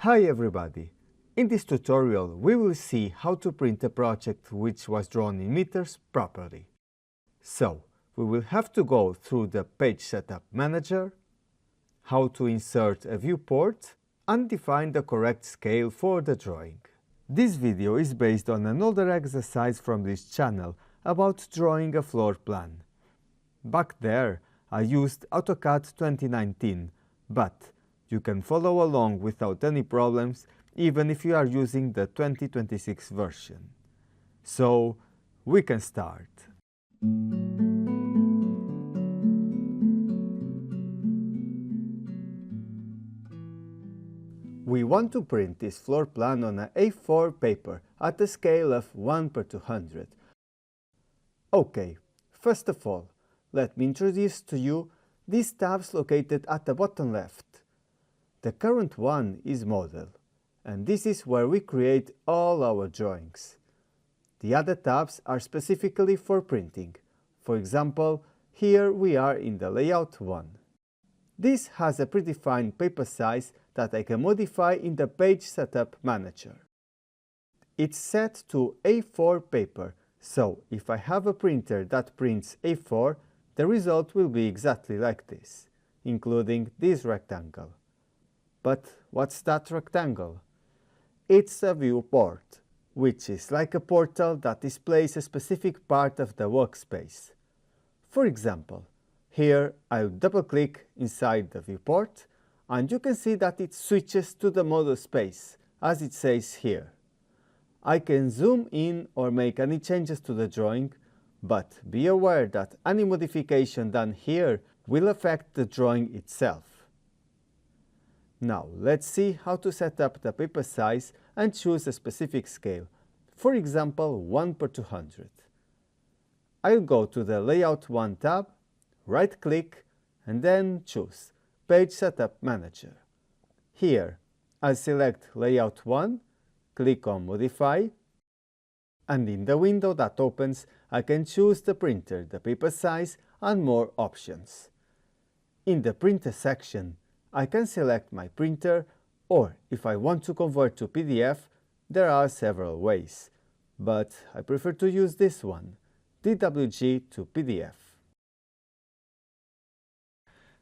Hi everybody! In this tutorial we will see how to print a project which was drawn in meters properly. So, we will have to go through the Page Setup Manager, how to insert a viewport, and define the correct scale for the drawing. This video is based on an older exercise from this channel about drawing a floor plan. Back there I used Autocad 2019, but you can follow along without any problems even if you are using the 2026 version. So, we can start. We want to print this floor plan on an A4 paper at a scale of 1/200. Okay, first of all, let me introduce to you these tabs located at the bottom left. The current one is Model, and this is where we create all our drawings. The other tabs are specifically for printing. For example, here we are in the Layout one. This has a predefined paper size that I can modify in the Page Setup Manager. It's set to A4 paper, so if I have a printer that prints A4, the result will be exactly like this, including this rectangle. But what's that rectangle? It's a viewport, which is like a portal that displays a specific part of the workspace. For example, here I'll double-click inside the viewport, and you can see that it switches to the model space, as it says here. I can zoom in or make any changes to the drawing, but be aware that any modification done here will affect the drawing itself. Now, let's see how to set up the paper size and choose a specific scale, for example 1/200. I'll go to the Layout 1 tab, right-click, and then choose Page Setup Manager. Here, I'll select Layout 1, click on Modify, and in the window that opens, I can choose the printer, the paper size, and more options. In the Printer section, I can select my printer, or if I want to convert to PDF, there are several ways, but I prefer to use this one, DWG to PDF.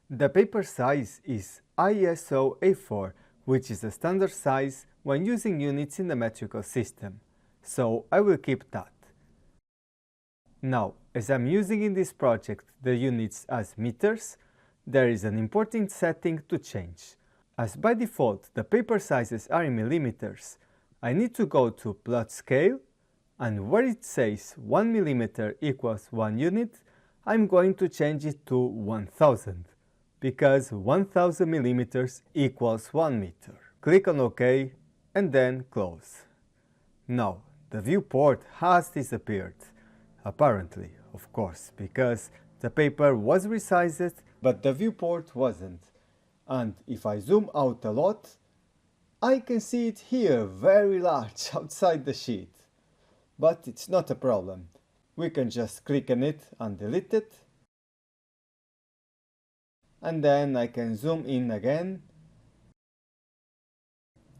The paper size is ISO A4, which is the standard size when using units in the metrical system, so I will keep that. Now, as I'm using in this project the units as meters, there is an important setting to change. As by default the paper sizes are in millimeters, I need to go to Plot Scale, and where it says 1 millimeter equals 1 unit, I'm going to change it to 1000, because 1000 millimeters equals 1 meter. Click on OK, and then close. Now, the viewport has disappeared. Apparently, of course, because the paper was resized, but the viewport wasn't. And if I zoom out a lot, I can see it here very large outside the sheet. But it's not a problem. We can just click on it and delete it. And then I can zoom in again.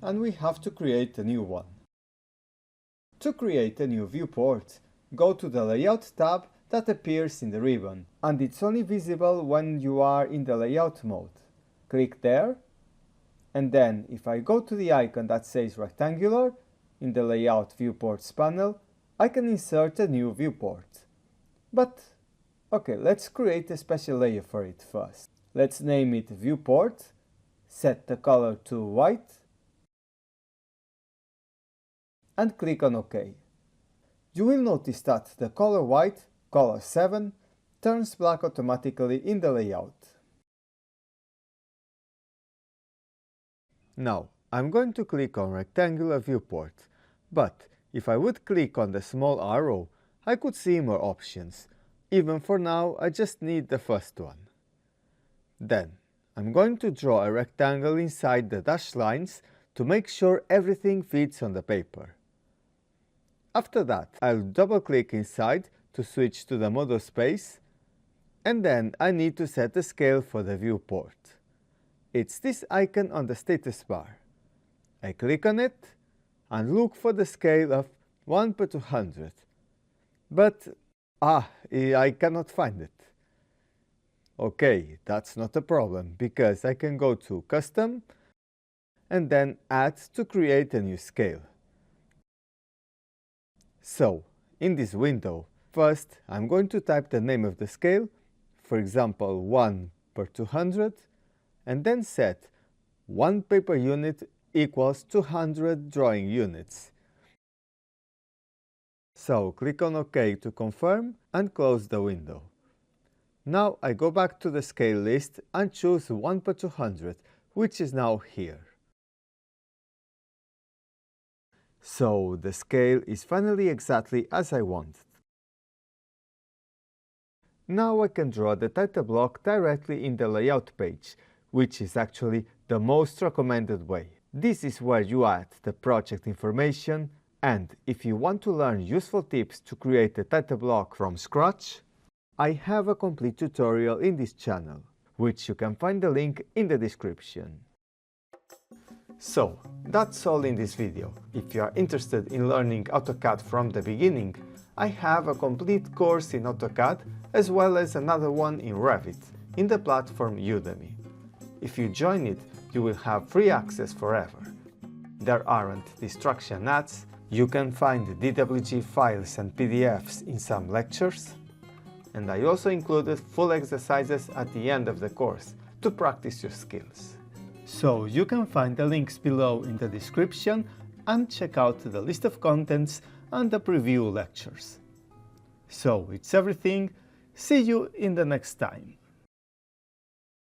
And we have to create a new one. To create a new viewport, go to the Layout tab that appears in the ribbon, and it's only visible when you are in the layout mode. Click there, and then if I go to the icon that says rectangular in the Layout Viewports panel, I can insert a new viewport. But okay, let's create a special layer for it first. Let's name it Viewport, set the color to white, and click on OK. You will notice that the color white, color 7, turns black automatically in the layout. Now, I'm going to click on Rectangular Viewport, but if I would click on the small arrow, I could see more options. Even for now, I just need the first one. Then, I'm going to draw a rectangle inside the dashed lines to make sure everything fits on the paper. After that, I'll double-click inside to switch to the model space, and then I need to set the scale for the viewport. It's this icon on the status bar. I click on it and look for the scale of 1/200. But I cannot find it. Okay, that's not a problem, because I can go to Custom and then Add to create a new scale. So, in this window, first I'm going to type the name of the scale, for example 1/200, and then set 1 paper unit equals 200 drawing units. So click on OK to confirm and close the window. Now I go back to the scale list and choose 1/200, which is now here. So the scale is finally exactly as I wanted. Now I can draw the title block directly in the layout page, which is actually the most recommended way. This is where you add the project information, and if you want to learn useful tips to create a title block from scratch, I have a complete tutorial in this channel, which you can find the link in the description. So, that's all in this video. If you are interested in learning AutoCAD from the beginning, I have a complete course in AutoCAD as well as another one in Revit in the platform Udemy. If you join it, you will have free access forever. There aren't distraction ads, you can find DWG files and PDFs in some lectures, and I also included full exercises at the end of the course to practice your skills. So you can find the links below in the description and check out the list of contents and the preview lectures. So it's everything. See you in the next time.